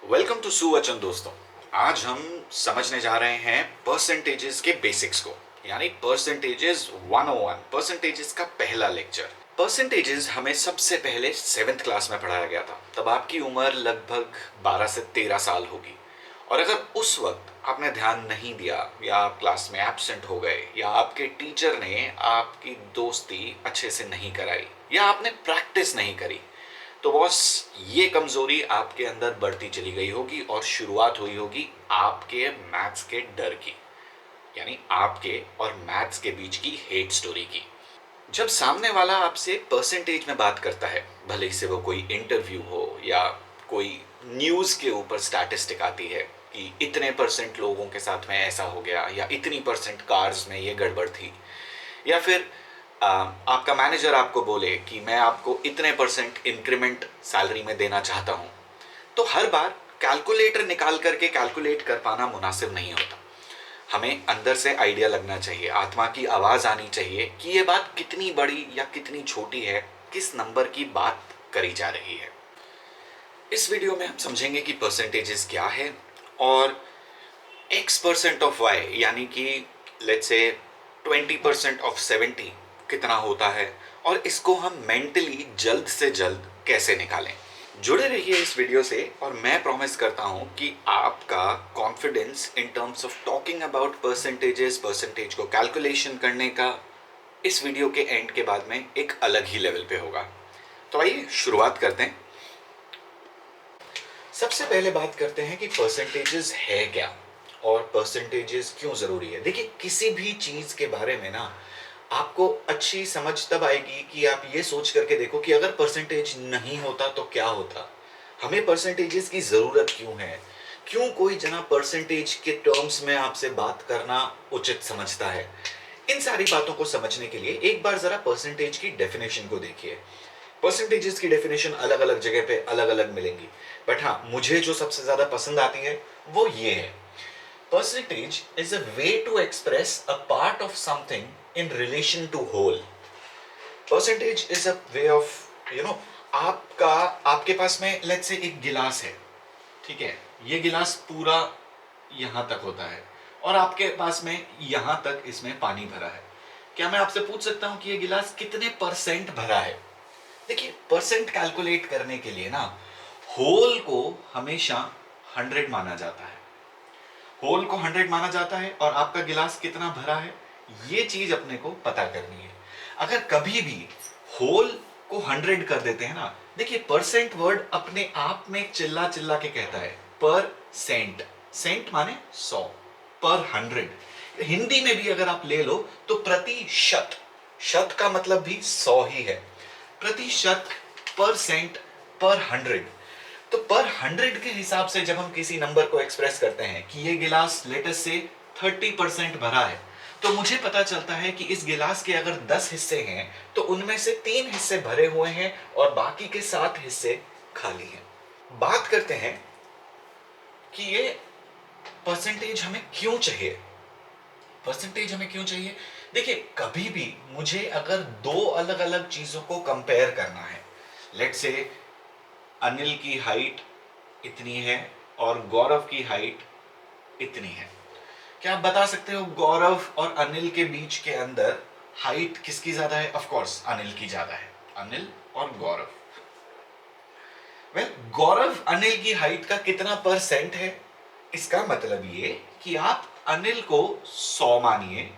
Welcome to सुवचन दोस्तों। आज हम समझने जा रहे हैं परसेंटेजेस के बेसिक्स को, यानी परसेंटेजेस 101, परसेंटेजेस का पहला लेक्चर। परसेंटेजेस हमें सबसे पहले 7th क्लास में पढ़ाया गया था। तब आपकी उम्र लगभग 12 से 13 साल होगी। और अगर उस वक्त आपने ध्यान नहीं दिया या आप क्लास में एब्सेंट हो गए या आपके टीचर ने आपकी दोस्ती अच्छे से नहीं कराई या आपने प्रैक्टिस नहीं करी, तो बॉस ये कमजोरी आपके अंदर बढ़ती चली गई होगी और शुरुआत हुई होगी आपके मैथ्स के डर की, यानी आपके और मैथ्स के बीच की हेट स्टोरी की। जब सामने वाला आपसे परसेंटेज में बात करता है, भले ही से वो कोई इंटरव्यू हो या कोई न्यूज के ऊपर स्टैटिस्टिक आती है कि इतने परसेंट लोगों के साथ में ऐसा हो गया या इतनी परसेंट कार्स में ये गड़बड़ थी, या फिर आपका मैनेजर आपको बोले कि मैं आपको इतने परसेंट इंक्रीमेंट सैलरी में देना चाहता हूं, तो हर बार कैलकुलेटर निकाल करके कैलकुलेट कर पाना मुनासिब नहीं होता। हमें अंदर से आइडिया लगना चाहिए, आत्मा की आवाज आनी चाहिए कि ये बात कितनी बड़ी या कितनी छोटी है, किस नंबर की बात करी जा रही है। इस वीडियो में हम समझेंगे कि परसेंटेजेस क्या है और x% ऑफ y यानी कि लेट्स से 20% ऑफ 70 कितना होता है, और इसको हम मेंटली जल्द से जल्द कैसे निकालें। जुड़े रहिए इस वीडियो से और मैं प्रॉमिस करता हूं कि आपका confidence in terms of talking about percentages, percentage को कैलकुलेशन करने का इस वीडियो के एंड के बाद में एक अलग ही लेवल पे होगा। तो आइए शुरुआत करते हैं। सबसे पहले बात करते हैं कि परसेंटेजेस है क्या और परसेंटेजेस क्यों जरूरी है। देखिए, किसी भी चीज के बारे में ना आपको अच्छी समझ तब आएगी कि आप ये सोच करके देखो कि अगर परसेंटेज नहीं होता तो क्या होता, हमें परसेंटेजेस की जरूरत क्यों है, क्यों कोई जना परसेंटेज के टर्म्स में आपसे बात करना उचित समझता है। इन सारी बातों को समझने के लिए एक बार जरा परसेंटेज की डेफिनेशन को देखिए। परसेंटेजेस की डेफिनेशन अलग अलग जगह पे अलग अलग मिलेंगी, बट हाँ, मुझे जो सबसे ज्यादा पसंद आती है वो ये है। Percentage is a way to express a part of something in relation to whole. Percentage is a way of आपका, आपके पास में लेट्स से एक गिलास है, ठीक है, ये गिलास पूरा यहां तक होता है और आपके पास में यहां तक इसमें पानी भरा है। क्या मैं आपसे पूछ सकता हूं कि ये गिलास कितने परसेंट भरा है? देखिए, परसेंट कैलकुलेट करने के लिए ना होल को हमेशा 100 माना जाता है। होल को 100 माना जाता है और आपका गिलास कितना भरा है, ये चीज अपने को पता करनी है। अगर कभी भी होल को 100 कर देते हैं ना, देखिए परसेंट वर्ड अपने आप में चिल्ला चिल्ला के कहता है पर सेंट। सेंट माने 100, पर 100। हिंदी में भी अगर आप ले लो तो प्रतिशत, शत का मतलब भी 100 ही है। प्रतिशत, परसेंट, पर 100। तो पर 100 के हिसाब से जब हम किसी नंबर को एक्सप्रेस करते हैं कि ये गिलास लेटेस्ट से 30% भरा है, तो मुझे पता चलता है कि इस गिलास के अगर 10 हिस्से हैं तो उनमें से 3 हिस्से भरे हुए हैं और बाकी के 7 हिस्से खाली हैं। बात करते हैं कि ये परसेंटेज हमें क्यों चाहिए। परसेंटेज हमें क्यों चाहिए? देखिए, कभी भी मुझे अगर दो अलग अलग चीजों को कंपेयर करना है, लेट्स से अनिल की हाइट इतनी है और गौरव की हाइट इतनी है, क्या आप बता सकते हो गौरव और अनिल के बीच के अंदर हाइट किसकी ज्यादा है? ऑफ कोर्स अनिल की ज्यादा है। अनिल और गौरव, गौरव अनिल की हाइट का कितना परसेंट है? इसका मतलब ये कि आप अनिल को 100 मानिए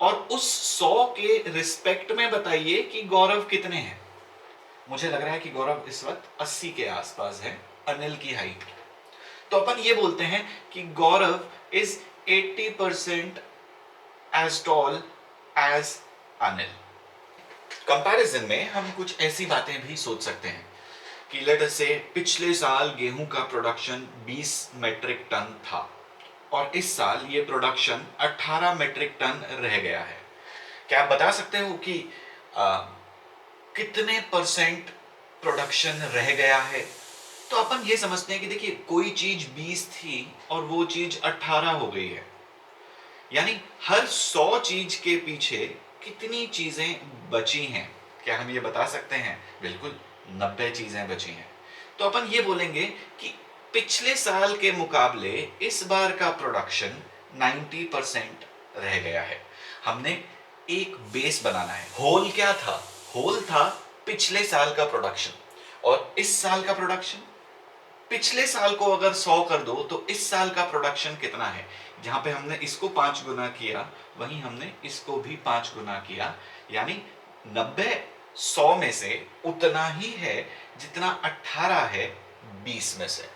और उस 100 के रिस्पेक्ट में बताइए कि गौरव कितने हैं। मुझे लग रहा है कि गौरव इस वक्त 80 के आसपास है अनिल की हाइट। तो अपन ये बोलते हैं कि Gaurav is 80% as tall as Anil. Comparison में हम कुछ ऐसी बातें भी सोच सकते हैं कि लेट अस से पिछले साल गेहूं का प्रोडक्शन 20 मेट्रिक टन था और इस साल ये प्रोडक्शन 18 मेट्रिक टन रह गया है। क्या आप बता सकते हो कि कितने परसेंट प्रोडक्शन रह गया है? तो अपन ये समझते हैं कि देखिए, कोई चीज 20 थी और वो चीज 18 हो गई है, यानी हर 100 चीज के पीछे कितनी चीजें बची हैं? क्या हम ये बता सकते हैं? बिल्कुल, 90 चीजें बची हैं। तो अपन ये बोलेंगे कि पिछले साल के मुकाबले इस बार का प्रोडक्शन 90% रह गया है। हमने एक बेस बनाना है। होल क्या था? होल था पिछले साल का प्रोडक्शन, और इस साल का प्रोडक्शन। पिछले साल को अगर 100 कर दो तो इस साल का प्रोडक्शन कितना है? जहां पे हमने इसको 5 गुना किया, वहीं हमने इसको भी 5 गुना किया, यानी 90 100 में से उतना ही है जितना 18 है 20 में से।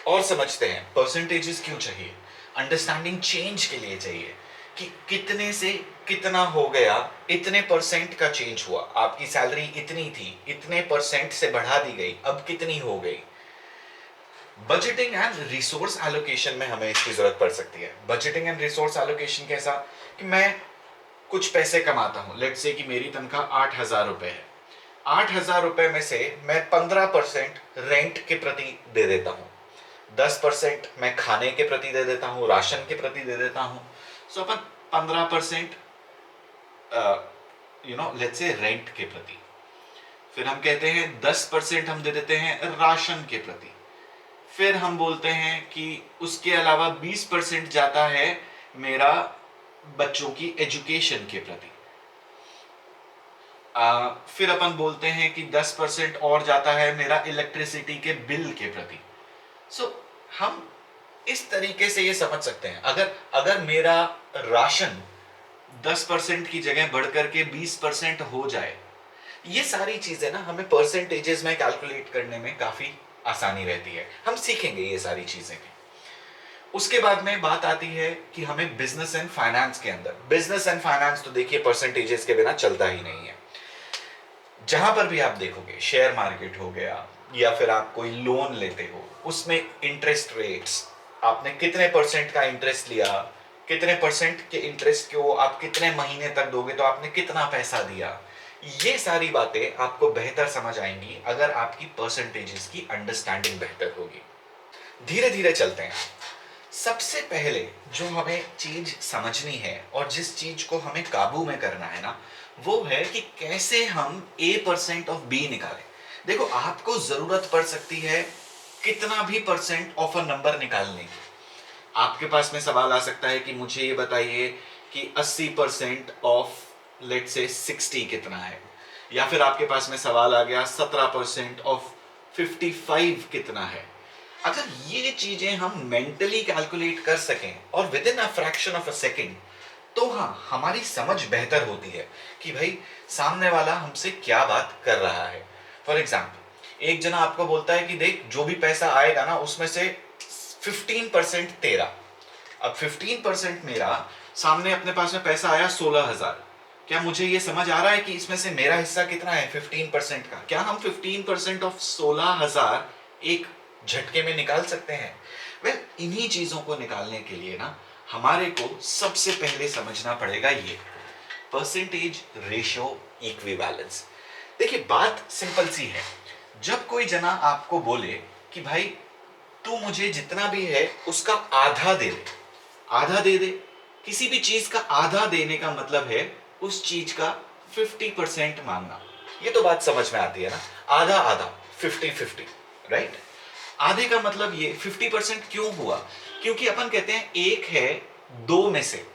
और समझते हैं परसेंटेजेस क्यों चाहिए। अंडरस्टैंडिंग चेंज के लिए चाहिए कि कितने से कितना हो गया, इतने परसेंट का चेंज हुआ। आपकी सैलरी इतनी थी, इतने परसेंट से बढ़ा दी गई, अब कितनी हो गई। बजटिंग एंड रिसोर्स एलोकेशन में हमें इसकी जरूरत पड़ सकती है। बजटिंग एंड रिसोर्स एलोकेशन कैसा? कि मैं कुछ पैसे कमाता हूं, लेट्स से कि मेरी तनख्वाह 8,000 रुपए है। 8,000 रुपए में से मैं 15% रेंट के प्रति दे देता हूं, 10% मैं खाने के प्रति दे देता हूं, राशन के प्रति दे देता हूं। सो अपन 15% लेट्स से रेंट के प्रति, फिर हम कहते हैं 10% हम दे देते हैं राशन के प्रति, फिर हम बोलते हैं कि उसके अलावा 20% जाता है मेरा बच्चों की एजुकेशन के प्रति। फिर अपन बोलते हैं कि 10% और जाता है मेरा इलेक्ट्रिसिटी के बिल के प्रति। सो हम इस तरीके से ये समझ सकते हैं, अगर अगर मेरा राशन 10% की जगह बढ़कर के 20% हो जाए, ये सारी चीजें ना हमें परसेंटेजेस में कैलकुलेट करने में काफी आसानी रहती है। हम सीखेंगे ये सारी चीजें। उसके बाद में बात आती है कि हमें बिजनेस एंड फाइनेंस के अंदर, बिजनेस एंड फाइनेंस तो देखिए परसेंटेजेस के बिना चलता ही नहीं है। जहां पर भी आप देखोगे, शेयर मार्केट हो गया या फिर आप कोई लोन लेते हो, उसमें इंटरेस्ट रेट्स, आपने कितने परसेंट का इंटरेस्ट लिया, कितने परसेंट के इंटरेस्ट को आप कितने महीने तक दोगे, तो आपने कितना पैसा दिया, ये सारी बातें आपको बेहतर समझ आएंगी अगर आपकी परसेंटेजेस की अंडरस्टैंडिंग बेहतर होगी। धीरे धीरे चलते हैं। सबसे पहले जो हमें चीज समझनी है और जिस चीज को हमें काबू में करना है ना, वो है कि कैसे हम A% ऑफ B निकालें। देखो, आपको जरूरत पड़ सकती है कितना भी परसेंट ऑफ अ नंबर निकालने की। आपके पास में सवाल आ सकता है कि मुझे ये बताइए कि 80% ऑफ लेट्स से 60 कितना है, या फिर आपके पास में सवाल आ गया 17% ऑफ 55 कितना है। अगर ये चीजें हम मेंटली कैलकुलेट कर सकें और with in a fraction of a second, तो हाँ, हमारी समझ बेहतर होती है कि भाई सामने वाला हमसे क्या बात कर रहा है। फॉर एग्जाम्पल, एक जना आपको बोलता है कि देख, जो भी पैसा आएगा ना उसमें से 15% तेरा। अब 15% मेरा, सामने अपने पास में पैसा आया 16,000। क्या मुझे ये समझ आ रहा है कि इसमें से मेरा हिस्सा कितना है 15% का? क्या हम 15% ऑफ 16,000 एक झटके में निकाल सकते हैं? वेल, इन्हीं चीजों को निकालने के लिए ना हमारे को सबसे पहले समझना पड़ेगा ये परसेंटेज रेशियो इक्विवेलेंस। देखिए, बात सिंपल सी है। जब कोई जना आपको बोले कि भाई तू मुझे जितना भी है उसका आधा दे दे, आधा दे दे, किसी भी चीज का आधा देने का मतलब है उस चीज का 50% मांगना। ये तो बात समझ में आती है ना, आधा आधा, 50-50, राइट। आधे का मतलब ये 50% क्यों हुआ? क्योंकि अपन कहते हैं एक है दो में से।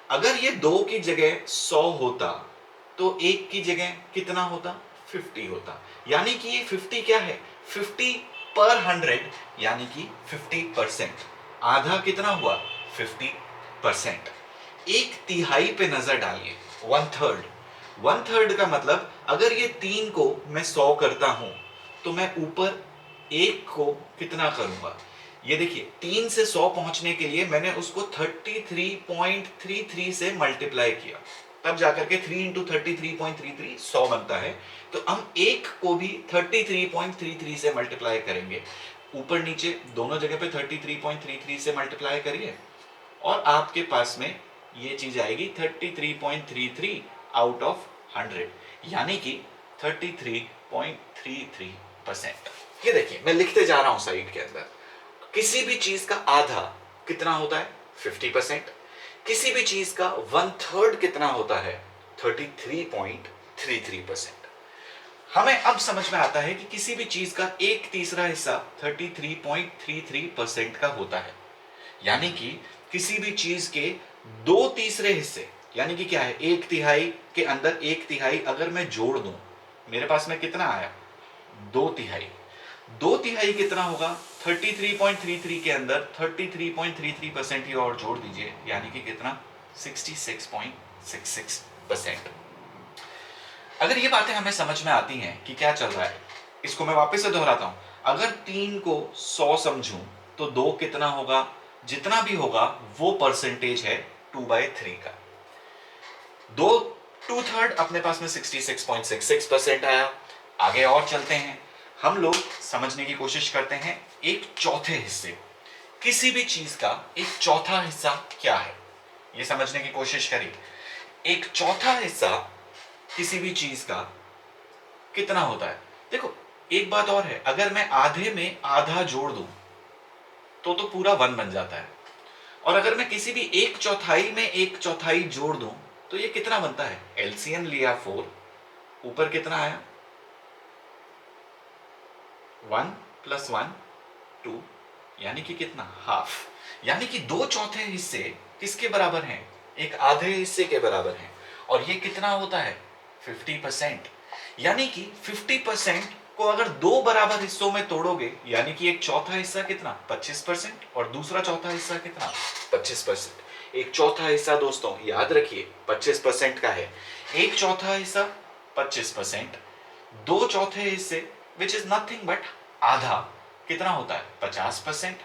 अगर ये दो की जगह 100 होता तो एक की जगह कितना होता? 50 होता। यानी कि ये 50 क्या है? 50 पर 100, यानी कि 50%। आधा कितना हुआ? 50%। एक तिहाई पे नजर डालिए, 1/3। 1/3 का मतलब अगर ये 3 को मैं 100 करता हूं तो मैं ऊपर एक को कितना करूंगा? ये देखिए, 3 से 100 पहुंचने के लिए मैंने उसको 33.33 से मल्टीप्लाई किया, तब जाकर के 3 इंटू 33.33 100 बनता है। तो हम एक को भी 33.33 से मल्टीप्लाई करेंगे। ऊपर नीचे दोनों जगह पे 33.33 से मल्टीप्लाई करिए और आपके पास में ये चीज आएगी 33.33 आउट ऑफ 100, यानी कि 33.33%। ये देखिए, मैं लिखते जा रहा हूं साइड के अंदर। किसी भी चीज का आधा कितना होता है? 50%। किसी भी चीज का 1/3 कितना होता है? 33.33%। हमें अब समझ में आता है कि किसी भी चीज का एक तीसरा हिस्सा 33.33% का होता है। यानी कि किसी भी चीज के दो तीसरे हिस्से, यानी कि क्या है, एक तिहाई के अंदर एक तिहाई अगर मैं जोड़ दूं, मेरे पास में कितना आया, दो तिहाई। दो तिहाई कितना होगा, 33.33 के अंदर 33.33% ही और जोड़ दीजिए, यानी कि कितना, 66.66%। अगर ये बातें हमें समझ में आती हैं कि क्या चल रहा है, इसको मैं वापस से दोहराता हूं। अगर 3 को 100 समझूं तो 2 कितना होगा, जितना भी होगा वो परसेंटेज है 2/3 का। दो 2/3 अपने पास में 66.66% आया। आगे और चलते हैं, हम लोग समझने की कोशिश करते हैं एक चौथे हिस्से, किसी भी चीज का एक चौथा हिस्सा क्या है, ये समझने की कोशिश करिए। एक चौथा हिस्सा किसी भी चीज का कितना होता है। देखो एक बात और है, अगर मैं आधे में आधा जोड़ दूं तो पूरा 1 बन जाता है, और अगर मैं किसी भी एक चौथाई में एक चौथाई जोड़ दूं तो ये कितना बनता है। एलसीएम लिया 4, ऊपर कितना आया, 1 + 1 2, यानी कि कितना, हाफ। यानी कि दो चौथे हिस्से किसके बराबर हैं, एक आधे हिस्से के बराबर हैं, और ये कितना होता है, 50%। यानी कि 50% को अगर दो बराबर हिस्सों में तोड़ोगे, यानी कि एक चौथा हिस्सा कितना, 25%, और दूसरा चौथा हिस्सा कितना, 25%। एक चौथा हिस्सा दोस्तों याद रखिए 25% का है, एक चौथा हिस्सा 25%, दो चौथे हिस्से विच इज नथिंग बट आधा, कितना होता है, 50%।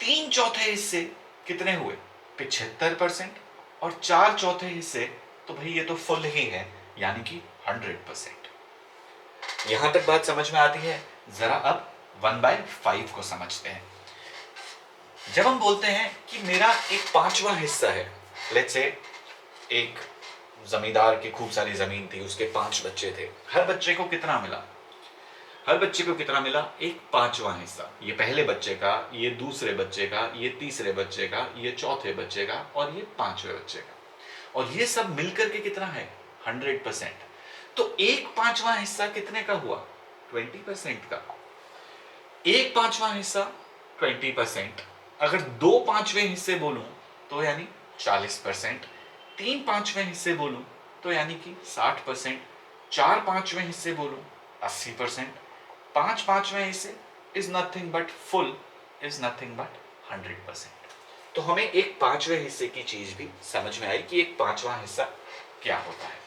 तीन चौथे हिस्से कितने हुए, 75%, और चार चौथे हिस्से तो भाई ये तो फुल ही है, यानी कि 100%। यहां तक बात समझ में आती है। जरा अब 1/5 को समझते हैं। जब हम बोलते हैं कि मेरा एक पांचवा हिस्सा है, लेट्स से एक जमींदार की खूब सारी जमीन थी, उसके 5 बच्चे थे, हर बच्चे को कितना मिला, हर बच्चे को कितना मिला, एक पांचवा हिस्सा। ये पहले बच्चे का, ये दूसरे बच्चे का, ये तीसरे बच्चे का, ये चौथे बच्चे का, और ये पांचवे बच्चे का, और ये सब मिलकर के कितना है, 100%। तो एक पांचवा हिस्सा कितने का हुआ, 20% का। एक पांचवा हिस्सा 20%, अगर दो पांचवें हिस्से बोलूं तो यानी 40%, तीन पांचवें हिस्से बोलूं तो यानी कि 60%, चार पांचवें हिस्से बोलूं 80%, पांच पांचवें हिस्से is nothing but full is nothing but 100%। तो हमें एक पांचवें हिस्से की चीज भी समझ में आई कि एक पांचवा हिस्सा क्या होता है।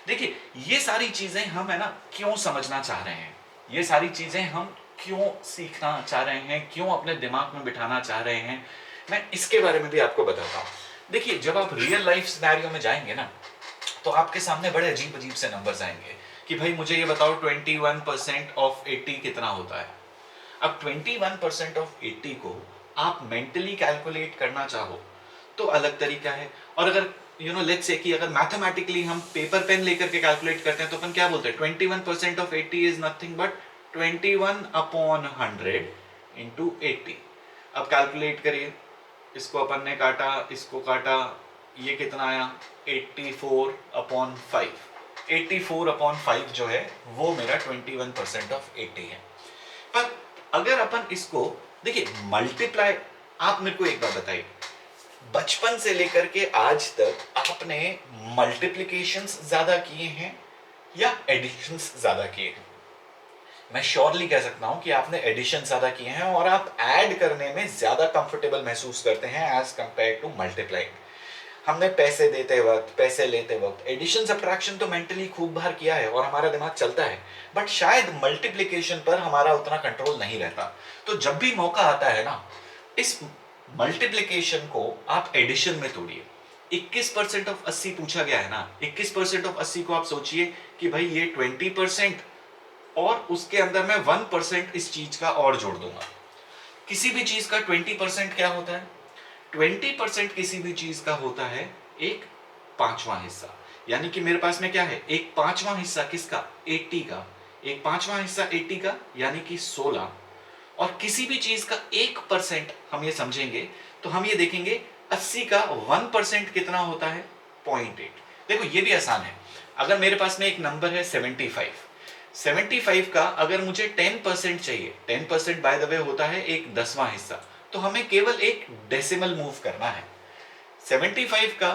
देखिए ये सारी चीजें हम है ना क्यों समझना चाह रहे हैं, ये सारी चीजें हम क्यों सीखना चाह रहे हैं, क्यों अपने दिमाग में बिठाना चाह रहे हैं, मैं इसके बारे में भी आपको बताता हूं। देखिए जब आप रियल लाइफ सिनेरियो में जाएंगे ना, तो आपके सामने बड़े अजीब अजीब से नंबर्स आएंगे कि भाई मुझे ये बताओ 21% ऑफ 80 कितना होता है। अब 21% ऑफ 80 को आप मेंटली कैलकुलेट करना चाहो तो अलग तरीका है, और अगर लेट्स से कि अगर मैथमेटिकली हम पेपर पेन लेकर के कैलकुलेट करते हैं तो अपन क्या बोलते हैं, 21% of 80 is nothing but 21/100 into 80। अब कैलकुलेट करिए, इसको अपन ने काटा, इसको काटा, ये कितना आया, 84/5। 84/5 जो है वो मेरा 21% ऑफ 80 है। पर अगर अपन इसको देखिए मल्टीप्लाई, आप मेरे को एक बात बताइए, बचपन से लेकर के आज तक आपने मल्टीप्लिकेशंस ज्यादा किए हैं या एडिशंस ज्यादा किए हैं। मैं श्योरली कह सकता हूं कि आपने एडिशन ज्यादा किए हैं और आप ऐड करने में ज्यादा कंफर्टेबल महसूस करते हैं एज कंपेयर टू मल्टीप्लाइंग। हमने पैसे देते वक्त, पैसे लेते वक्त एडिशन सब्ट्रैक्शन तो मेंटली खूब बार किया है और हमारा दिमाग चलता है, बट शायद मल्टीप्लिकेशन पर हमारा उतना कंट्रोल नहीं रहता। तो जब भी मौका आता है ना, इस मल्टीप्लिकेशन को आप एडिशन में तोड़िए। 21% ऑफ 80 पूछा गया है ना, 21% ऑफ 80 को आप सोचिए कि भाई ये 20%, और उसके अंदर मैं 1% इस चीज का और जोड़ दूंगा। किसी भी चीज का 20% क्या होता है, 20% किसी भी चीज का होता है एक पांचवा हिस्सा। यानी कि मेरे पास में क्या है, एक पांचवा हिस्सा किसका, 80 का, एक पांचवा हिस्सा 80 का यानी कि 16। और किसी भी चीज का 1% हम ये समझेंगे तो हम ये देखेंगे 80 का 1% कितना होता है, 0.8। देखो ये भी आसान है, अगर मेरे पास में एक नंबर है 75, 75 का अगर मुझे 10% चाहिए, 10% बाय द वे होता है एक 10वां हिस्सा, तो हमें केवल एक डेसिमल मूव करना है। 75 का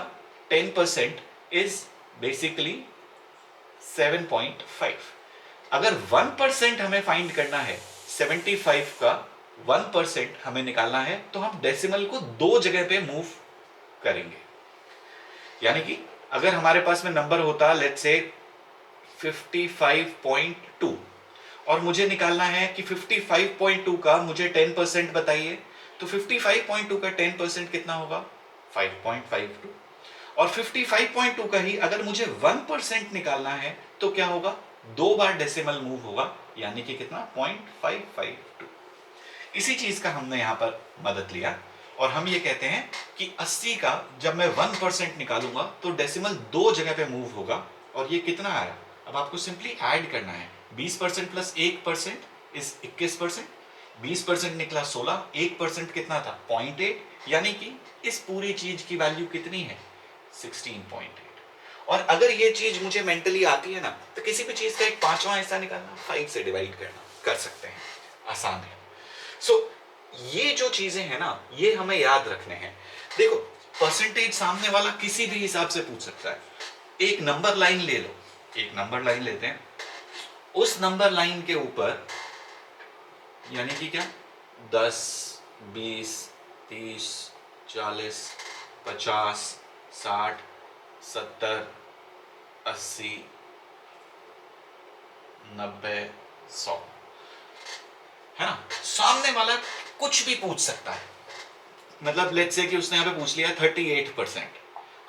10% इज बेसिकली 7.5। अगर 1% हमें फाइंड करना है, 75 का 1% हमें निकालना है, तो हम डेसिमल को दो जगह पे मूव करेंगे। यानी कि अगर हमारे पास में नंबर होता लेट्स से 55.2 और मुझे निकालना है कि 55.2 का मुझे 10% बताइए, तो 55.2 का 10% कितना होगा? 5.52। और 55.2 का ही अगर मुझे 1% निकालना है तो क्या होगा? दो बार डेसिमल मूव होगा, यानी कि कितना? 0.552। इसी चीज का हमने यहां पर मदद लिया और हम ये कहते हैं कि 80 का जब मैं 1% निकालूंगा तो डेसिमल दो जगह पे मूव होगा। और ये कितना आया? अब आपको सिंपली ऐड करना है। 20% प्लस 1% इज 21%। 20% निकला 16, 1% कितना था? 0.8। यानी कि इस पूरी चीज की वैल्यू कितनी है? 16.8। और अगर ये चीज मुझे मेंटली आती है ना, तो किसी भी चीज का एक पांचवा हिस्सा निकालना, 5 से डिवाइड करना, कर सकते हैं, आसान है। सो ये जो चीजें हैं ना, ये हमें याद रखने हैं। देखो, परसेंटेज सामने वाला किसी भी हिसाब से पूछ सकता है। एक नंबर लाइन ले लो, एक नंबर लाइन लेते हैं, उस नंबर लाइन के ऊपर यानी कि क्या? 10, 20, 30, 40, 50, 60, 70, 80, 90, 100, है ना? सामने वाला कुछ भी पूछ सकता है। मतलब लेट्स से कि उसने यहां पे पूछ लिया 38%।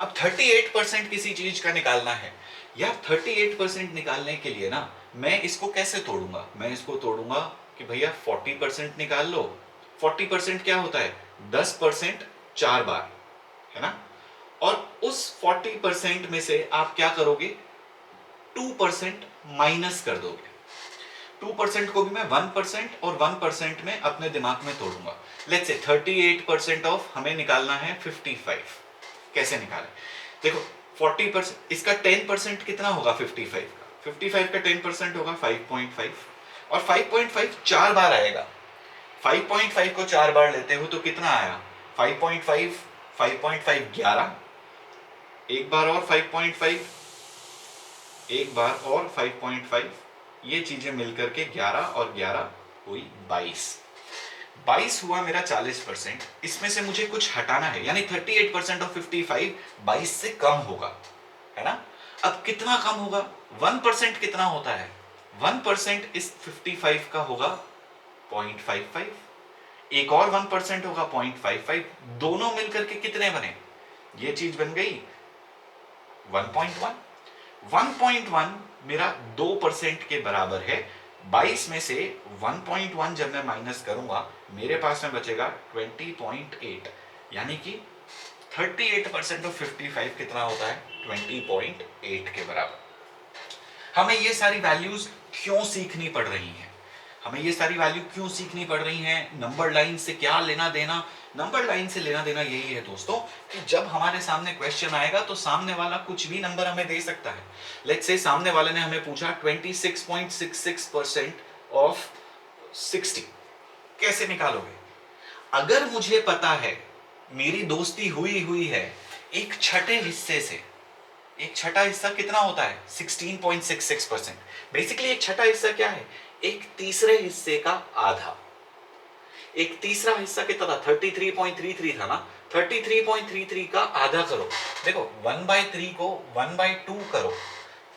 अब 38% किसी चीज का निकालना है यार। 38% निकालने के लिए ना मैं इसको कैसे तोड़ूंगा? मैं इसको तोड़ूंगा कि भैया 40% निकाल लो। 40% क्या होता है? 10% 4 बार, है ना? और उस 40% में से आप क्या करोगे? 2% माइनस कर दोगे। 2% को भी मैं 1% और 1% में अपने दिमाग में तोड़ूंगा। लेट्स से 38% ऑफ हमें निकालना है 55। कैसे निकालें? देखो, 40%, इसका 10% कितना होगा? 55 का 55 का 10% होगा 5.5। और 5.5 चार बार आएगा। 5.5 को चार बार लेते हो तो कितना आया? 5.5, 5.5 11, एक बार और 5.5, एक बार और 5.5, ये चीजें मिलकर के 11 और 11 हुई 22। 22 हुआ मेरा 40%। इसमें से मुझे कुछ हटाना है, यानी 38% ऑफ 55 22 से कम होगा, है ना? अब कितना कम होगा? 1% कितना होता है? 1% इस 55 का होगा 0.55, एक और 1% होगा 0.55, दोनों मिलकर के कितने बने? ये चीज बन गई 1.1। 1.1 मेरा 2% के बराबर है। 22 में से 1.1 जब मैं माइनस करूंगा, मेरे पास में बचेगा 20.8। यानी कि 38% ऑफ 55 कितना होता है? 20.8 के बराबर। हमें ये सारी वैल्यूज क्यों सीखनी पड़ रही हैं? हमें ये सारी वैल्यू क्यों सीखनी पड़ रही हैं? नंबर लाइन से क्या लेना देना? नंबर लाइन से लेना देना यही है दोस्तों कि जब हमारे सामने क्वेश्चन आएगा तो सामने वाला कुछ भी नंबर हमें दे सकता है। लेट्स से सामने वाले ने हमें पूछा 26.66% ऑफ 60, कैसे निकालोगे? अगर मुझे पता है, मेरी दोस्ती हुई हुई है एक छठे हिस्से से। एक छठा हिस्सा कितना होता है? 16.66%। बेसिकली एक छठा हिस्सा क्या है? एक तीसरे हिस्से का आधा। एक तीसरा हिस्सा कितना था? 33.33 था ना? 33.33 का आधा करो। देखो 1/3 को 1/2 करो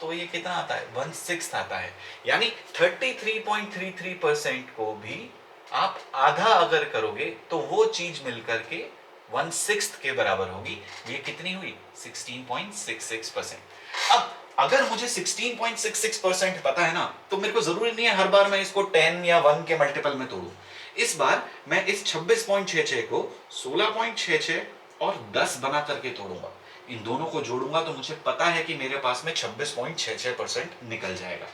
तो ये कितना आता है? 1/6 आता है। यानी 33.33% को भी आप आधा अगर करोगे तो वो चीज मिलकर के 1/6 के बराबर होगी। ये कितनी हुई? 16.66%। अब अगर मुझे 16.66% पता है ना, तो मेरे को जरूरी नहीं है हर बार मैं इसको 10 या 1 के मल्टीपल में तोड़ूं। इस बार मैं इस 26.66 को 16.66 और 10 बना करके तोड़ूंगा। इन दोनों को जोड़ूंगा तो मुझे पता है कि मेरे पास में 26.66% निकल जाएगा।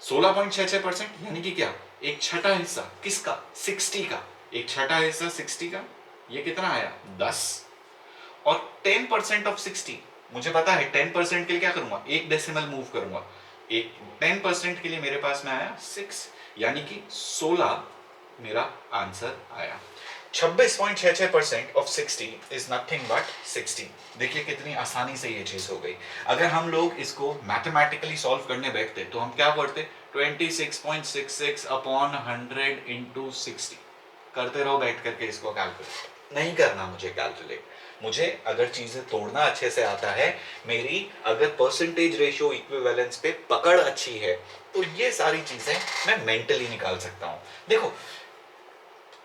16.66% यानी कि क्या? एक छठा हिस्सा किसका? 60 का। एक छठा हिस्सा 60 का, ये कितना आया? 10। और 10% ऑफ 60, मुझे पता है 10% के लिए क्या करूंगा? एक डेसिमल मूव करूंगा। एक 10% के लिए मेरे पास में आया 6, यानी कि 16 मेरा आंसर आया। 26.66% ऑफ 60 इज नथिंग बट 60। देखिए कितनी आसानी से ये चीज हो गई। अगर हम लोग इसको मैथमेटिकली सॉल्व करने बैठते तो हम क्या करते, 26.66 अपॉन 100 इंटू 60 करते रहो बैठ करके इसको कैलकुलेट। नहीं करना मुझे कैलकुलेट, मुझे अगर चीजें तोड़ना अच्छे से आता है, मेरी अगर परसेंटेज रेशियो इक्विवेलेंस पे पकड़ अच्छी है, तो ये सारी चीजें मैं मेंटली निकाल सकता हूं। देखो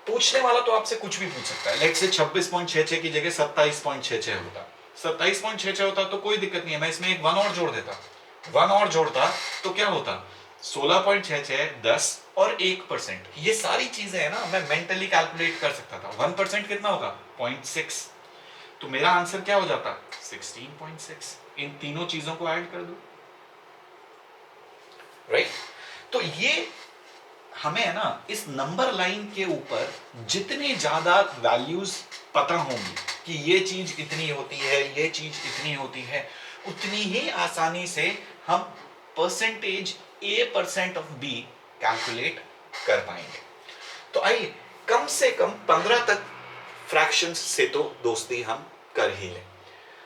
पूछने वाला तो आपसे कुछ भी पूछ सकता है। लेट्स से 26.66 की जगह 27.66 होता, 27.66 होता तो कोई दिक्कत नहीं है, मैं इसमें एक 1 और जोड़ देता, 1 और जोड़ता तो क्या होता, 16.66, 10 और 1%। ये सारी चीजें है ना, मैं मेंटली कैलकुलेट कर सकता था। 1% कितना होगा, 0.6, तो मेरा आंसर क्या हो जाता, 16.6। इन तीनों चीजों को ऐड कर दो, राइट। तो ये हमें है ना, इस नंबर लाइन के ऊपर जितनी ज्यादा वैल्यूज पता होंगी कि ये चीज इतनी होती है, ये चीज इतनी होती है, उतनी ही आसानी से हम percentage A% of B calculate कर पाएंगे। तो आइए कम से कम 15 तक फ्रैक्शंस से तो दोस्ती हम कर ही लें।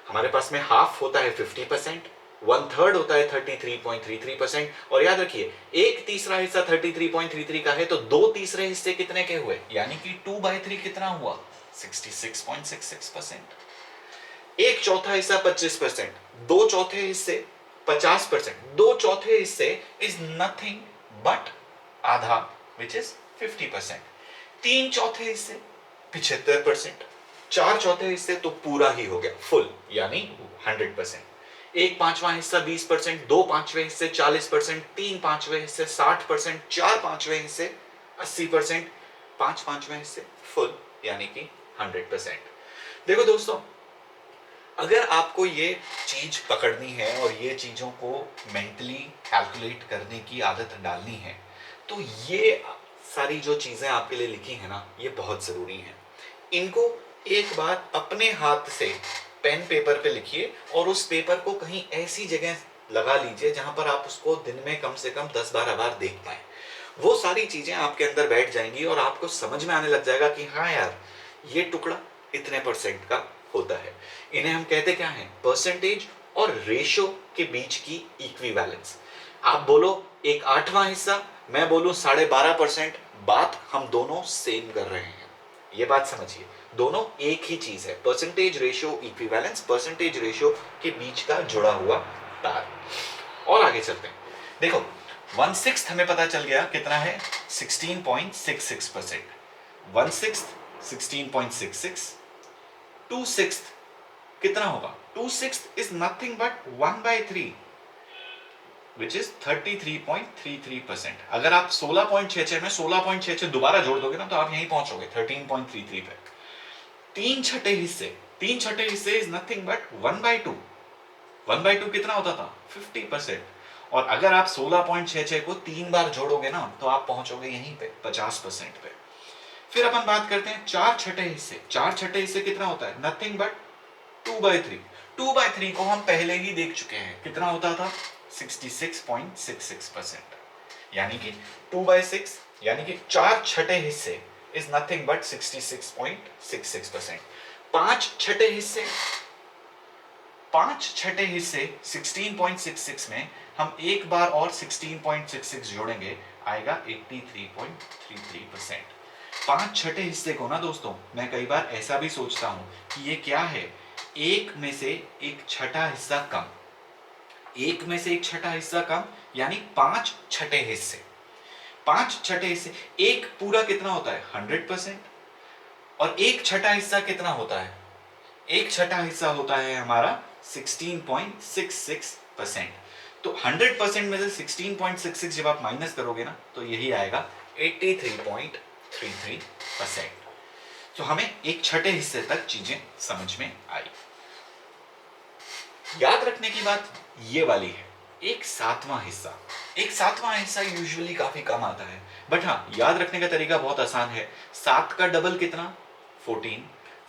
हमारे पास में हाफ होता है 50%, 1/3 होता है 33.33%, और याद रखिए एक तीसरा हिस्सा 33.33 का है, तो 2 तीसरे हिस्से कितने के हुए, यानी कि 2/3 कितना हुआ, 66.66%। एक चौथा हिस्सा 25%, 2 चौथे हिस्से 50%, 2 चौथे हिस्से इज नथिंग बट आधा, विच इज 50%। 3 चौथे हिस्से 75%, 4 चौथे हिस्से तो पूरा ही हो गया फुल, यानी 100%। एक पांचवा हिस्सा 20%, 2 पांचवे हिस्से 40%, 3 पांचवे हिस्से 60%, 4 पांचवे हिस्से 80%, 5 पांचवे हिस्से फुल, यानी कि 100%। देखो दोस्तों, अगर आपको ये चीज पकड़नी है और ये चीजों को मेंटली कैलकुलेट करने की आदत डालनी है, तो ये सारी जो चीजें आपके लिए लिखी है ना, ये बहुत जरूरी है। इनको एक बार अपने हाथ से पेन पेपर पे लिखिए, और उस पेपर को कहीं ऐसी जगह लगा लीजिए जहां पर आप उसको दिन में कम से कम 10-12 बार देख पाए। वो सारी चीजें आपके अंदर बैठ जाएंगी और आपको समझ में आने लग जाएगा कि हाँ यार, ये टुकड़ा इतने परसेंट का होता है। इन्हें हम कहते क्या हैं, परसेंटेज और रेशो के बीच की इक्विवेलेंस। आप बोलो एक 8वां हिस्सा, मैं बोलूं 12.5%, बात हम दोनों सेम कर रहे हैं। ये बात समझिए, दोनों एक ही चीज है, percentage ratio equivalence, percentage ratio के बीच का जुड़ा हुआ तार। और आगे चलते हैं। देखो 1/6 हमें पता चल गया कितना है, 16.66%। 1/6 16.66, 2/6 कितना होगा, 2/6 is nothing but 1/3, which is 33.33%। अगर आप 16.66 में 16.66 दोबारा जोड़ दोगे ना, तो आप यहीं पहुंचोगे 13.33 पे। 3 छठे हिस्से इज नथिंग बट 1/2। 1/2 कितना होता था, 50%। और अगर आप 16.66 को 3 बार जोड़ोगे ना, तो आप पहुंचोगे यहीं पे 50% पे। फिर अपन बात करते हैं 4 छठे हिस्से। 4 छठे हिस्से कितना होता है, नथिंग बट 2/3। 2/3 को हम पहले ही देख चुके हैं, कितना होता था, 66.66%। यानी कि 2/6 यानी कि 4 छठे हिस्से इज नथिंग बट 66.66%। 5 छठे हिस्से 16.66 में हम एक बार और 16.66 जोड़ेंगे, आएगा 83.33%। 5 छठे हिस्से को ना दोस्तों, मैं कई बार ऐसा भी सोचता हूं कि ये क्या है, एक में से एक छठा हिस्सा कम, एक में से एक छठा हिस्सा कम, यानी 5 छठे हिस्से। 5 छठे हिस्से, एक पूरा कितना होता है, 100%, और एक छठा हिस्सा कितना होता है, एक छठा हिस्सा होता है हमारा 16.66%। तो 100% में से 16.66 जब आप माइनस करोगे ना, तो यही आएगा 83.33%। तो हमें एक छठे हिस्से तक चीजें समझ में आई। याद रखने की बात ये वाली है, एक 7वां हिस्सा, एक 7वां हिस्सा यूजुअली काफी कम आता है, बट हाँ याद रखने का तरीका बहुत आसान है। 7 का डबल कितना, 14,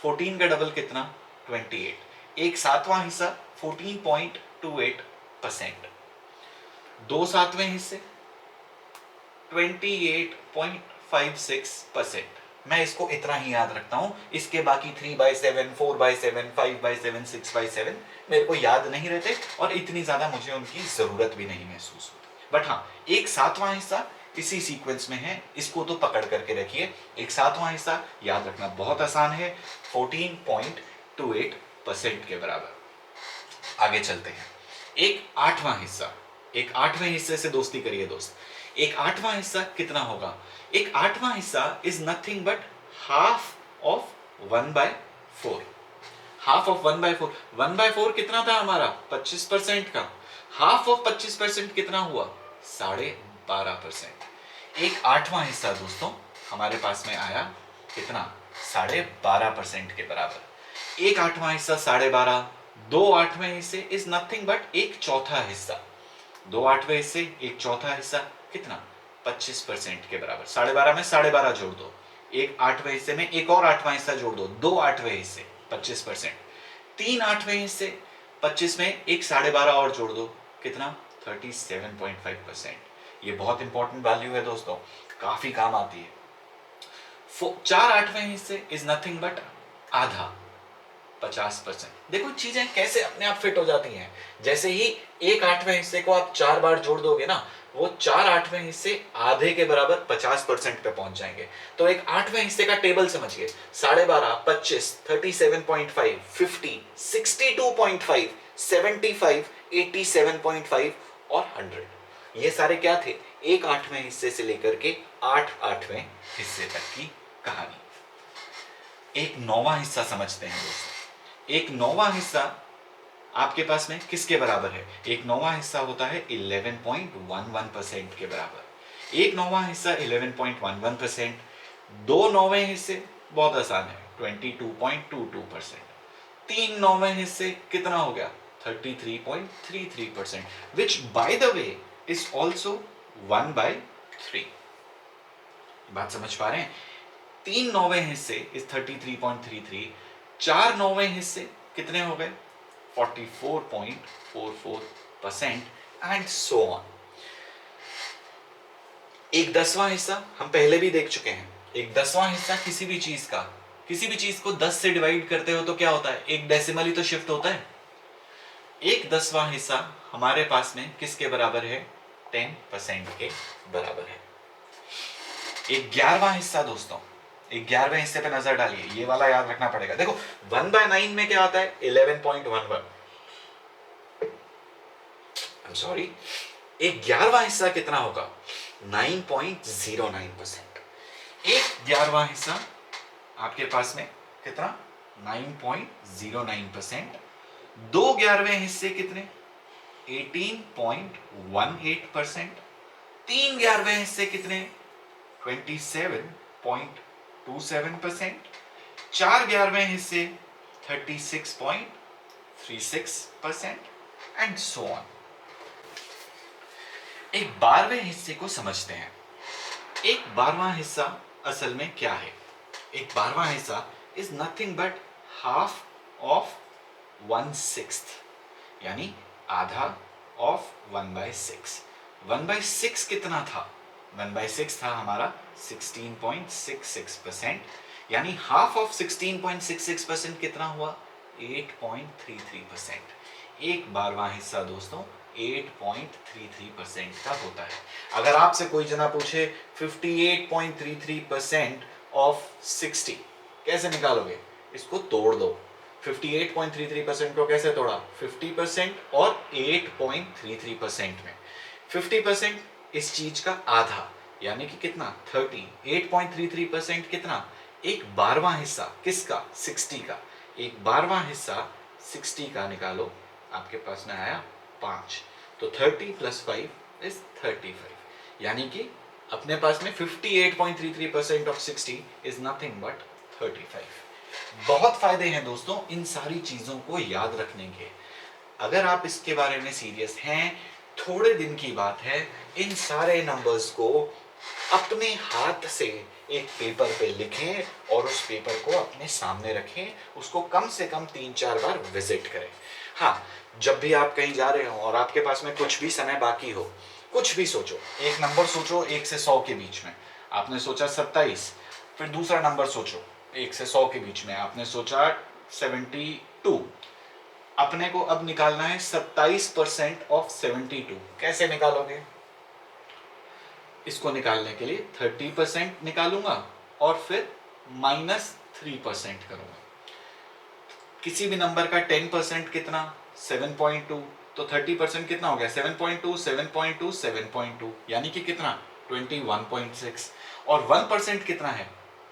14 का डबल कितना, 28, एक 7वां हिस्सा 14.28%। दो सातवें हिस्से 28.56%। मैं इसको इतना ही याद रखता हूं, इसके बाकी 3/7, 4/7, 5/7, 6/7 मेरे को याद नहीं रहते और इतनी ज्यादा मुझे उनकी जरूरत भी नहीं महसूस होती। बट हाँ, एक सातवां हिस्सा इसी सीक्वेंस में है, इसको तो पकड़ करके रखिए। एक सातवां हिस्सा याद रखना बहुत आसान है, 14.28% के बराबर। आगे चलते हैं। एक आठवां हिस्सा, एक आठवें हिस्से से दोस्ती करिए दोस्त। एक आठवां हिस्सा कितना होगा? एक आठवां हिस्सा is nothing but half of 1/4। Half of 1/4, 1/4 कितना था हमारा? 25% का। हाफ ऑफ 25% कितना हुआ? 12.5%। एक आठवां हिस्सा दोस्तों हमारे पास में आया कितना? 12.5% के बराबर। एक आठवां हिस्सा 12.5, दो आठवें हिस्से इज नथिंग बट एक चौथा हिस्सा। दो आठवें हिस्से एक चौथा हिस्सा कितना? 25% के बराबर। 12.5 में 12.5 जोड़ दो, एक आठवें हिस्से में एक और आठवां हिस्सा जोड़ दो, दो आठवें हिस्से 25%। तीन आठवें हिस्से 25 में एक 12.5 और जोड़ दो, कितना? 37.5%। ये बहुत इंपॉर्टेंट वैल्यू है दोस्तों, काफी काम आती है। चार आठवें हिस्से इज नथिंग बट आधा, 50%। देखो चीजें कैसे अपने आप फिट हो जाती हैं। जैसे ही एक आठवें हिस्से को आप 4 बार जोड़ दोगे ना, वो 4 आठवें हिस्से आधे के बराबर 50% पे पहुंच जाएंगे। तो एक आठवें हिस्से का टेबल समझिए, 12.5, 25, 37.5, 50, 62.5, 75, 87.5 और 100। ये सारे क्या थे? एक आठवें हिस्से से लेकर के 8 आठवें हिस्से तक की कहानी। एक नौवां हिस्सा समझते हैं दोस्तों। एक नौवां हिस्सा आपके पास में किसके बराबर है? एक नौवां हिस्सा होता है 11.11% के बराबर। एक नौवां हिस्सा 11.11%। दो नौवें हिस्से बहुत आसान है, 22.22%। तीन नौवें हिस्से कितना हो गया? 33.33%, which by the way is also 1/3। बात समझ पा रहे हैं? तीन नौवें हिस्से इज 33.33, चार नौवें हिस्से कितने हो गए? 44.44% एंड सो ऑन। एक दसवां हिस्सा हम पहले भी देख चुके हैं। एक दसवां हिस्सा किसी भी चीज का, किसी भी चीज को 10 से डिवाइड करते हो तो क्या होता है? एक डेसिमल ही तो शिफ्ट होता है। एक दसवां हिस्सा हमारे पास में किसके बराबर है? 10% के बराबर है। एक 11वां हिस्सा दोस्तों, एक 11वें हिस्से पे नजर डालिए, ये वाला याद रखना पड़ेगा। देखो 1/9 में क्या आता है? 11.11। सॉरी, एक 11वां हिस्सा कितना होगा? 9.09%। एक 11वां हिस्सा आपके पास में कितना? 9.09%। दो 11वें हिस्से कितने? 18.18%। तीन 11वें हिस्से कितने? 27.27%। चार 11वें हिस्से 36.36% एंड सो ऑन। एक 12वें हिस्से को समझते हैं। एक 12वां हिस्सा असल में क्या है? एक 12वां हिस्सा is nothing but half of 1/6, यानी आधा ऑफ 1/6। 1/6 कितना था? 1/6 था हमारा 16.66%, यानी हाफ ऑफ 16.66% कितना हुआ? 8.33%। एक 12वां हिस्सा दोस्तों 8.33% का होता है। अगर आपसे कोई जना पूछे 58.33% ऑफ 60 कैसे निकालोगे? इसको तोड़ दो। 58.33% को कैसे तोड़ा? 50% और 8.33% में। 50% इस चीज का आधा, यानी कि कितना? 30। 8.33% कितना? एक 12वां हिस्सा किसका? 60 का। एक 12वां हिस्सा 60 का निकालो, आपके पास में आया 5। तो 30 + 5 इज 35, यानी कि अपने पास में 58.33% ऑफ 60 इज नथिंग बट 35। बहुत फायदे हैं दोस्तों इन सारी चीजों को याद रखने के। अगर आप इसके बारे में सीरियस हैं, थोड़े दिन की बात है, इन सारे नंबर्स को अपने हाथ से एक पेपर पे लिखें और और उस पेपर को अपने सामने रखें, उसको कम से कम 3-4 बार विजिट करें। हाँ, जब भी आप कहीं जा रहे हो और आपके पास में कुछ भी समय बाकी हो, कुछ भी सोचो, एक नंबर सोचो 1 से 100 के बीच में। आपने सोचा 27, फिर दूसरा नंबर सोचो 1 से 100 के बीच में, आपने सोचा 72। अपने को अब निकालना है 27% ऑफ 72। कैसे निकालोगे? इसको निकालने के लिए 30% निकालूंगा और फिर -3% करूंगा। किसी भी नंबर का 10% कितना? 7.2। तो 30% कितना हो गया? 7.2, 7.2, 7.2, यानी कि कितना? 21.6। और 1% कितना है?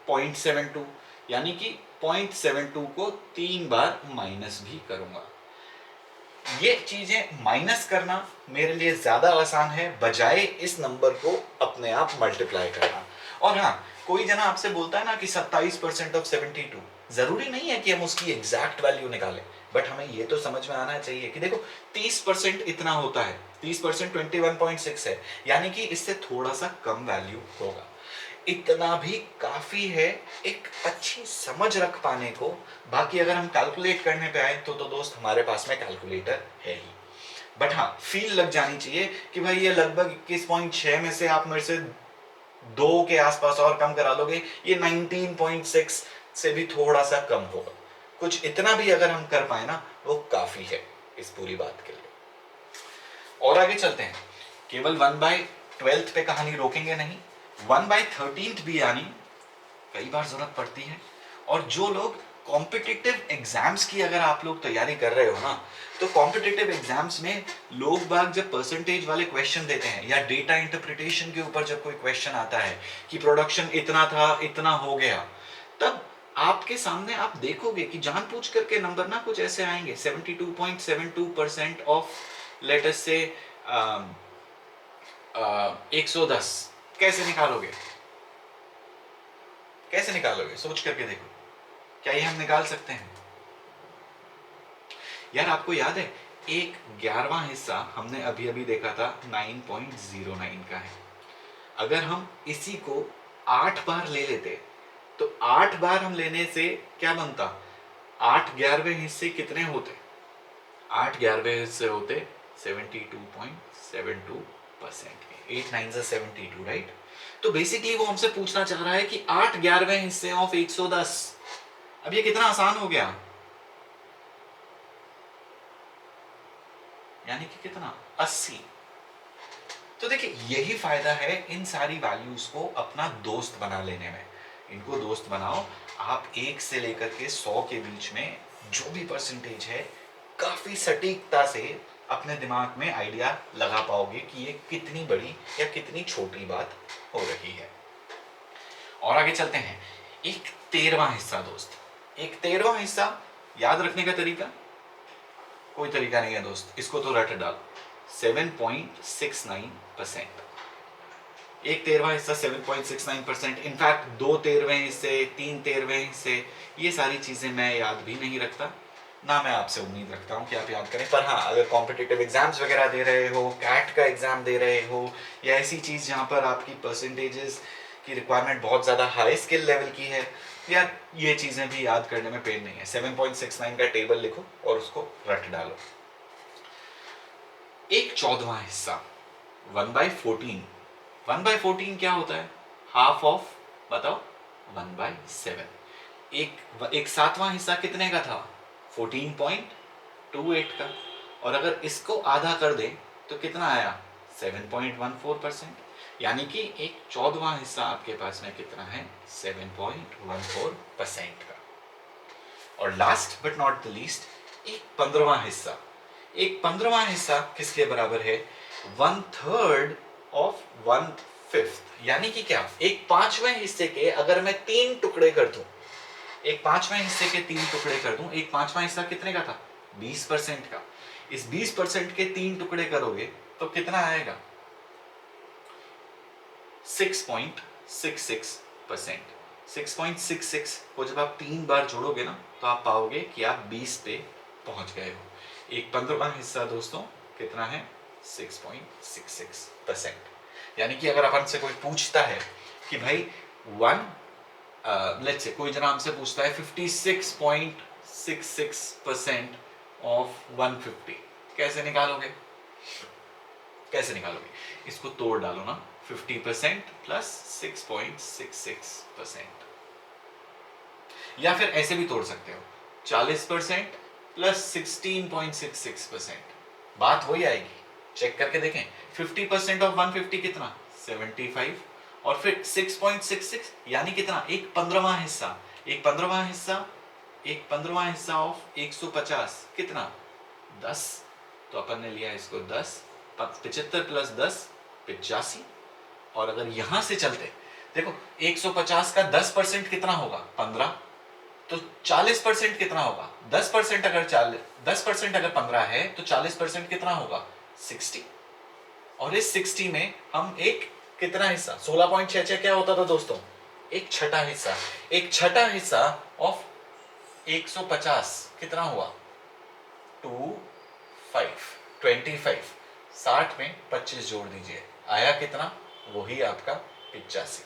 0.72, यानी कि 0.72 को 3 बार माइनस भी करूंगा। ये चीजें माइनस करना मेरे लिए ज्यादा आसान है बजाय इस नंबर को अपने आप मल्टीप्लाई करना। और हाँ, कोई जना आपसे बोलता है ना कि 27% ऑफ 72, जरूरी नहीं है कि हम उसकी एग्जैक्ट वैल्यू निकालें, बट हमें ये तो समझ में आना चाहिए कि देखो 30% इतना होता है, 30% 21.6 है, यानी कि इससे थोड़ा सा कम वैल्यू होगा। इतना भी काफी है एक अच्छी समझ रख पाने को। बाकी अगर हम कैलकुलेट करने पे आए तो दोस्त हमारे पास में कैलकुलेटर है ही, बट हाँ फील लग जानी चाहिए कि भाई ये लगभग 21.6 में से आप मेरे से 2 के आसपास और कम करा लोगे, ये 19.6 से भी थोड़ा सा कम होगा। कुछ इतना भी अगर हम कर पाए ना, वो काफी है इस पूरी बात के लिए। और आगे चलते हैं, केवल 1/12 पे कहानी रोकेंगे नहीं, 1/13 भी यानी कई बार जरूरत पड़ती है। और जो लोग कॉम्पिटिटिव एग्जाम्स की अगर आप लोग तैयारी कर रहे हो ना, तो कॉम्पिटिटिव एग्जाम्स में लोग बाग जब परसेंटेज वाले क्वेश्चन देते हैं या डेटा इंटरप्रिटेशन के ऊपर जब कोई क्वेश्चन आता है कि प्रोडक्शन इतना था इतना हो गया, तब आपके सामने आप देखोगे कि जानबूझ करके नंबर ना कुछ ऐसे आएंगे 72.72% ऑफ लेट अस से 110। कैसे निकालोगे? कैसे निकालोगे? सोच करके देखो, क्या ये हम निकाल सकते हैं? यार आपको याद है एक 11वां हिस्सा हमने अभी अभी देखा था 9.09 का है। अगर हम इसी को 8 बार ले लेते तो 8 बार हम लेने से क्या बनता? 8/11 हिस्से कितने होते? 8/11 हिस्से होते 72.72%। 8 9 72, राइट? तो बेसिकली वो हमसे पूछना चाह रहा है कि 8/11 हिस्से ऑफ 110। अब ये कितना आसान हो गया, यानी कि कितना? 80। तो देखिए यही फायदा है इन सारी वैल्यूज को अपना दोस्त बना लेने में। इनको दोस्त बनाओ, आप 1 से लेकर के 100 के बीच में जो भी परसेंटेज है काफी सटीकता से अपने दिमाग में आइडिया लगा पाओगे कि ये कितनी बड़ी या कितनी छोटी बात हो रही है। और आगे चलते हैं, एक 13वां हिस्सा दोस्त। एक 13वां हिस्सा याद रखने का तरीका कोई तरीका नहीं है दोस्त, इसको तो रट डाल। 7.69%। एक 13वां हिस्सा 7.69%। इनफैक्ट 2 13वें हिस्से, 3 13वें हिस्से, ये सारी चीजें मैं याद भी नहीं रखता, ना मैं आपसे उम्मीद रखता हूं कि आप याद करें। पर हाँ, अगर कॉम्पिटिटिव एग्जाम्स वगैरह दे रहे हो, कैट का एग्जाम दे रहे हो, या ऐसी चीज जहां पर आपकी परसेंटेजेस की रिक्वायरमेंट बहुत ज्यादा हाई स्किल लेवल की है, यार ये चीजें भी याद करने में पेन नहीं है। 7.69 का टेबल लिखो और उसको रट डालो। एक 14वां हिस्सा 1/14। 1/14 क्या होता है? हाफ ऑफ, बताओ, 1/7। एक 7वां हिस्सा कितने का था? 14.28 का। और अगर इसको आधा कर दें तो कितना आया? 7.14%। यानी कि एक 14वां हिस्सा आपके पास में कितना है? 7.14% का। और last but not the least, एक 15वां हिस्सा। एक 15वां हिस्सा किसके बराबर है? 1/3 ऑफ 1/5। यानी कि क्या? एक 5वें हिस्से के अगर मैं 3 टुकड़े कर दूं, एक 5वें हिस्से के 3 टुकड़े कर दूं, एक 5वां हिस्सा कितने का था? 20% का। इस 20% के 3 टुकड़े करोगे तो कितना आएगा? 6.66%। 6.66 को जब आप 3 बार जोड़ोगे ना, तो आप पाओगे कि आप 20 पे पहुंच गए हो। एक 15वां हिस्सा दोस्तों कितना है? 6.66%। यानी कि अगर अपन से कोई पूछता है कि भाई 1 लेट्स से कोई जना हमसे पूछता है 56.66% ऑफ 150, कैसे निकालोगे? कैसे निकालोगे? इसको तोड़ डालो ना, 50% प्लस 6.66%, या फिर ऐसे भी तोड़ सकते हो, 40% प्लस 16.66%, बात वही आएगी। चेक करके देखें, 50% ऑफ 150 कितना? 75, और फिर 6.66 यानी कितना? एक पंद्रहवां हिस्सा, एक पंद्रहवां हिस्सा, एक पंद्रहवां हिस्सा ऑफ 150 कितना? 10। तो अपन ने लिया इसको 10, 75 प्लस 10 85। और अगर यहां से चलते, देखो 150 का 10% कितना होगा? 15। तो 40% कितना होगा? 10% अगर 15 है तो 40% कितना होगा? 60। और इस 60 में हम एक कितना हिस्सा, 16.66 क्या होता था दोस्तों? एक छठा हिस्सा, एक छठा हिस्सा ऑफ 150 कितना हुआ? 25। 60 में 25 जोड़ दीजिए, आया कितना? वही आपका 85।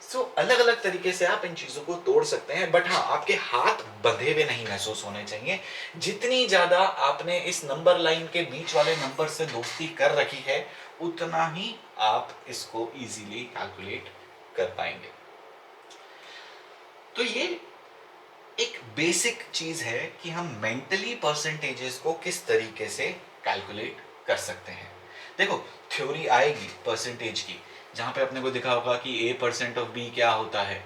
सो अलग अलग तरीके से आप इन चीजों को तोड़ सकते हैं, बट हाँ, आपके हाथ बंधे हुए नहीं महसूस होने चाहिए। जितनी ज्यादा आपने इस नंबर लाइन के बीच वाले नंबर से दोस्ती कर रखी है, उतना ही आप इसको इजीली कैलकुलेट कर पाएंगे। तो ये एक बेसिक चीज है कि हम मेंटली परसेंटेजेस को किस तरीके से कैलकुलेट कर सकते हैं। देखो, थ्योरी आएगी परसेंटेज की, जहां पे अपने को दिखा होगा कि a% ऑफ b क्या होता है?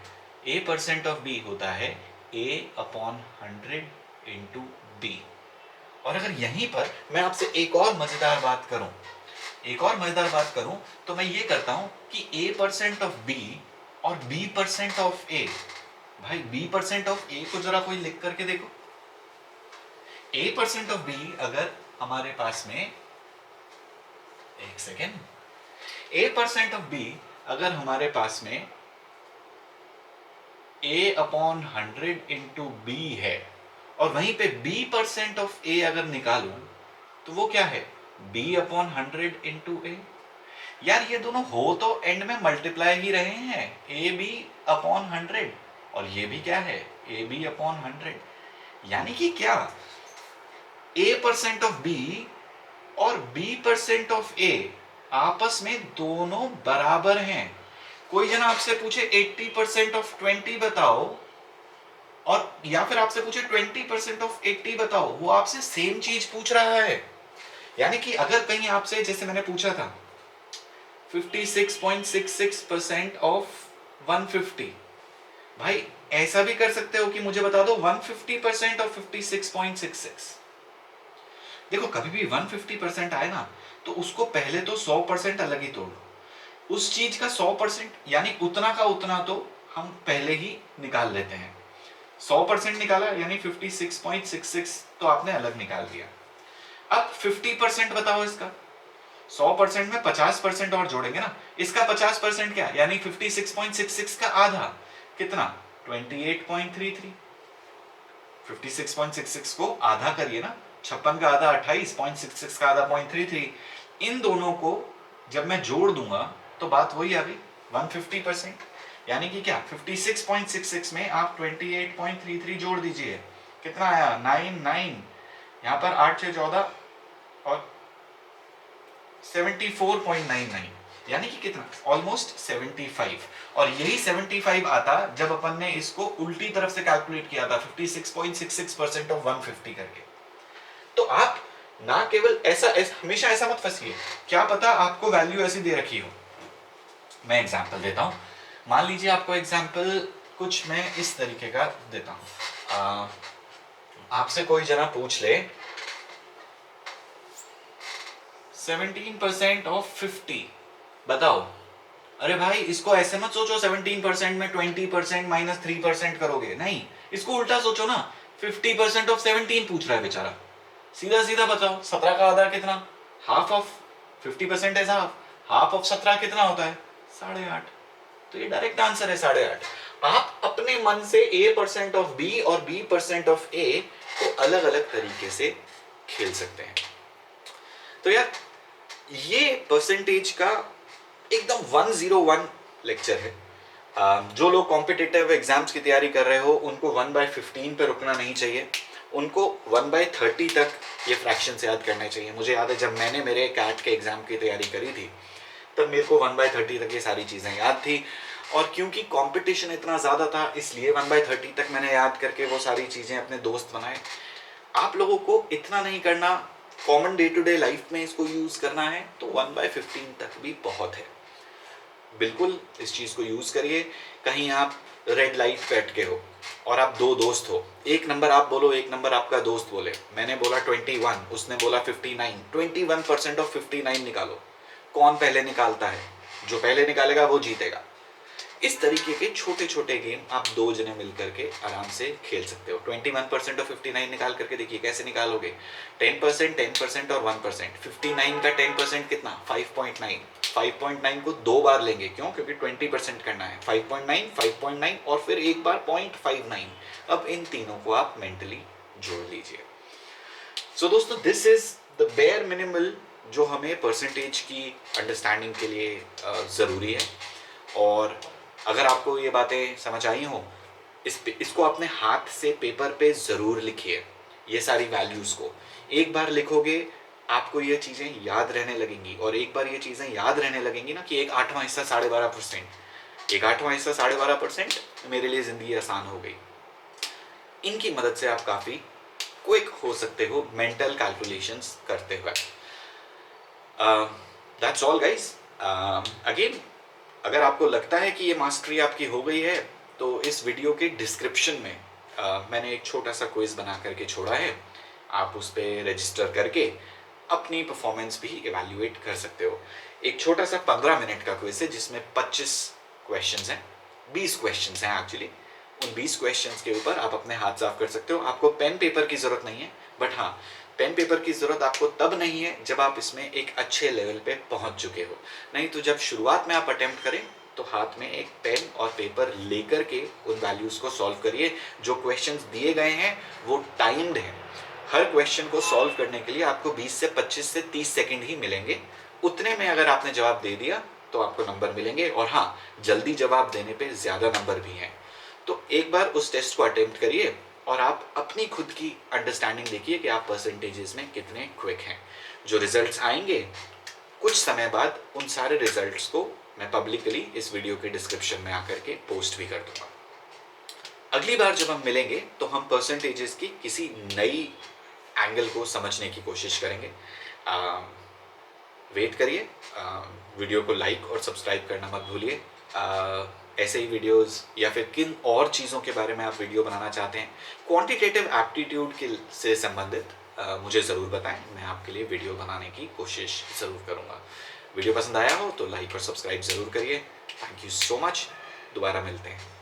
a% ऑफ b होता है a/100 इंटू b। और अगर यहीं पर मैं आपसे एक और मजेदार बात करूं, तो मैं ये करता हूं कि a% ऑफ b और b% ऑफ a, भाई b% ऑफ a को जरा कोई लिख करके देखो। a% ऑफ b अगर हमारे पास में, एक सेकेंड, a% ऑफ b अगर हमारे पास में a/100 इंटू b है, और वहीं पे b% ऑफ a अगर निकालूं तो वो क्या है? b/100 into a। यार ये दोनों हो तो एंड में मल्टीप्लाई ही रहे हैं, ab/100, और ये भी क्या है? ab/100। यानी कि क्या? a% ऑफ b और b% ऑफ a आपस में दोनों बराबर हैं। कोई जन आपसे पूछे 80% ऑफ 20 बताओ, और या फिर आपसे पूछे 20% ऑफ 80 बताओ, वो आपसे सेम चीज पूछ रहा है। यानी कि अगर कहीं आपसे, जैसे मैंने पूछा था 56.66% ऑफ 150, भाई ऐसा भी कर सकते हो कि मुझे बता दो 150% ऑफ 56.66। देखो, कभी भी 150% आए ना, तो उसको पहले तो 100% अलग ही तोड़ो। उस चीज का 100% यानी उतना का उतना तो हम पहले ही निकाल लेते हैं। 100% निकाला यानी 56.66 तो आपने अलग निकाल दिया। अब 50% बताओ इसका। 100% में 50% और जोड़ेंगे ना, इसका 50% क्या यानी 56.66 का आधा कितना? 28.33। 56.66 को आधा करिए ना, 56 का आधा 28.66 का आधा 0.33। इन दोनों को जब मैं जोड़ दूंगा तो बात वही आ गई 150%। यानी कि क्या? 56.66 में आप 28.33 जोड़ दीजिए, कितना आया? 99। यहां पर 8 6 14 और 74.99, यानी कि कितना? ऑलमोस्ट 75। और यही 75 आता जब अपन ने इसको उल्टी तरफ से कैलकुलेट किया था 56.66% ऑफ 150 करके। तो आप ना केवल हमेशा ऐसा मत फंसिए, क्या पता आपको वैल्यू ऐसी दे रखी हो। मैं एग्जांपल देता हूं, मान लीजिए आपको एग्जांपल कुछ मैं इस तरीके का देता हूं। आपसे कोई जना पूछ ले 17% ऑफ 50 बताओ। अरे भाई, इसको ऐसे मत सोचो 17% में 20% माइनस 3% करोगे, नहीं, इसको उल्टा सोचो ना। 50% ऑफ 17 पूछ रहा है बेचारा, सीधा सीधा बताओ 17 का आधा कितना? हाफ ऑफ 50% है, हाफ ऑफ 17 कितना होता है? 8.5। तो ये डायरेक्ट आंसर है 8.5। आप अपने मन से a% ऑफ b और b% ऑफ a को अलग अलग तरीके से खेल सकते हैं। तो यार, ये परसेंटेज का एकदम 101 लेक्चर है। जो लोग कॉम्पिटिटिव एग्जाम्स की तैयारी कर रहे हो उनको 1/15 पे रुकना नहीं चाहिए, उनको 1/30 तक ये फ्रैक्शंस याद करने चाहिए। मुझे याद है जब मैंने मेरे कैट के एग्ज़ाम की तैयारी करी थी तब मेरे को 1/30 तक ये सारी चीज़ें याद थी, और क्योंकि कंपटीशन इतना ज़्यादा था इसलिए 1/30 तक मैंने याद करके वो सारी चीज़ें अपने दोस्त बनाए। आप लोगों को इतना नहीं करना, common day to day life में इसको यूज़ करना है तो 1/15 तक भी बहुत है। बिल्कुल इस चीज़ को यूज़ करिए। कहीं आप रेड लाइट पे अटके हो और आप दो दोस्त हो, एक नंबर आप बोलो, एक नंबर आपका दोस्त बोले। मैंने बोला 21, उसने बोला 59, 21% ऑफ 59 निकालो। कौन पहले निकालता है? जो पहले निकालेगा वो जीतेगा। इस तरीके के छोटे छोटे गेम आप दो जने मिल करके आराम से खेल सकते हो। 21% और 59 निकाल करके देखिए कैसे निकालोगे। 10%, 10% और 1%। 59 का 10% कितना? 5.9। 5.9 को दो बार लेंगे, क्यों? क्योंकि 20% करना है। 5.9, 5.9 और फिर एक बार 0.59। अब इन तीनों को आप मेंटली जोड़ लीजिए। सो दोस्तों, this is the bare minimal जो हमें परसेंटेज की अंडरस्टैंडिंग के लिए ज़रूरी है। और अगर आपको ये बातें समझ आई हो, इसको अपने हाथ से पेपर पे ज़रूर लिखिए। ये सारी वैल्यूज़ को एक बार लिखोगे, आपको ये चीज़ें याद रहने लगेंगी। और एक बार ये चीज़ें याद रहने लगेंगी ना, कि एक आठवां हिस्सा 12.5%, एक आठवां हिस्सा 12.5%, मेरे लिए ज़िंदगी आसान हो गई। इनकी मदद से आप काफ़ी क्विक हो सकते हो मेंटल कैलकुलेशंस करते हुए। That's all guys. अगेन, अगर आपको लगता है कि ये मास्टरी आपकी हो गई है तो इस वीडियो के डिस्क्रिप्शन में मैंने एक छोटा सा क्विज बना करके छोड़ा है। आप उस पर रजिस्टर करके अपनी परफॉर्मेंस भी इवैल्यूएट कर सकते हो। एक छोटा सा 15 मिनट का क्विज है जिसमें 25 क्वेश्चंस हैं, 20 क्वेश्चंस हैं एक्चुअली। उन 20 क्वेश्चंस के ऊपर आप अपने हाथ साफ कर सकते हो। आपको पेन पेपर की ज़रूरत नहीं है, बट हाँ, पेन पेपर की ज़रूरत आपको तब नहीं है जब आप इसमें एक अच्छे लेवल पे पहुंच चुके हो। नहीं तो जब शुरुआत में आप अटेम्प्ट करें तो हाथ में एक पेन और पेपर लेकर के उन वैल्यूज़ को सॉल्व करिए। जो क्वेश्चंस दिए गए हैं वो टाइम्ड हैं। हर क्वेश्चन को सॉल्व करने के लिए आपको 20 से 25 से 30 सेकंड ही मिलेंगे। उतने में अगर आपने जवाब दे दिया तो आपको नंबर मिलेंगे। और हाँ, जल्दी जवाब देने पे ज़्यादा नंबर भी हैं। तो एक बार उस टेस्ट को अटेम्प्ट करिए और आप अपनी खुद की अंडरस्टैंडिंग देखिए कि आप परसेंटेजेस में कितने क्विक हैं। जो रिजल्ट्स आएंगे कुछ समय बाद, उन सारे रिजल्ट्स को मैं पब्लिकली इस वीडियो के डिस्क्रिप्शन में आकर के पोस्ट भी कर दूंगा। अगली बार जब हम मिलेंगे तो हम परसेंटेजेस की किसी नई एंगल को समझने की कोशिश करेंगे। वेट करिए। वीडियो को लाइक और सब्सक्राइब करना मत भूलिए। ऐसे ही वीडियोस या फिर किन और चीज़ों के बारे में आप वीडियो बनाना चाहते हैं, क्वांटिटेटिव एप्टीट्यूड के से संबंधित, मुझे ज़रूर बताएं। मैं आपके लिए वीडियो बनाने की कोशिश ज़रूर करूँगा। वीडियो पसंद आया हो तो लाइक और सब्सक्राइब ज़रूर करिए। Thank you so much. दोबारा मिलते हैं।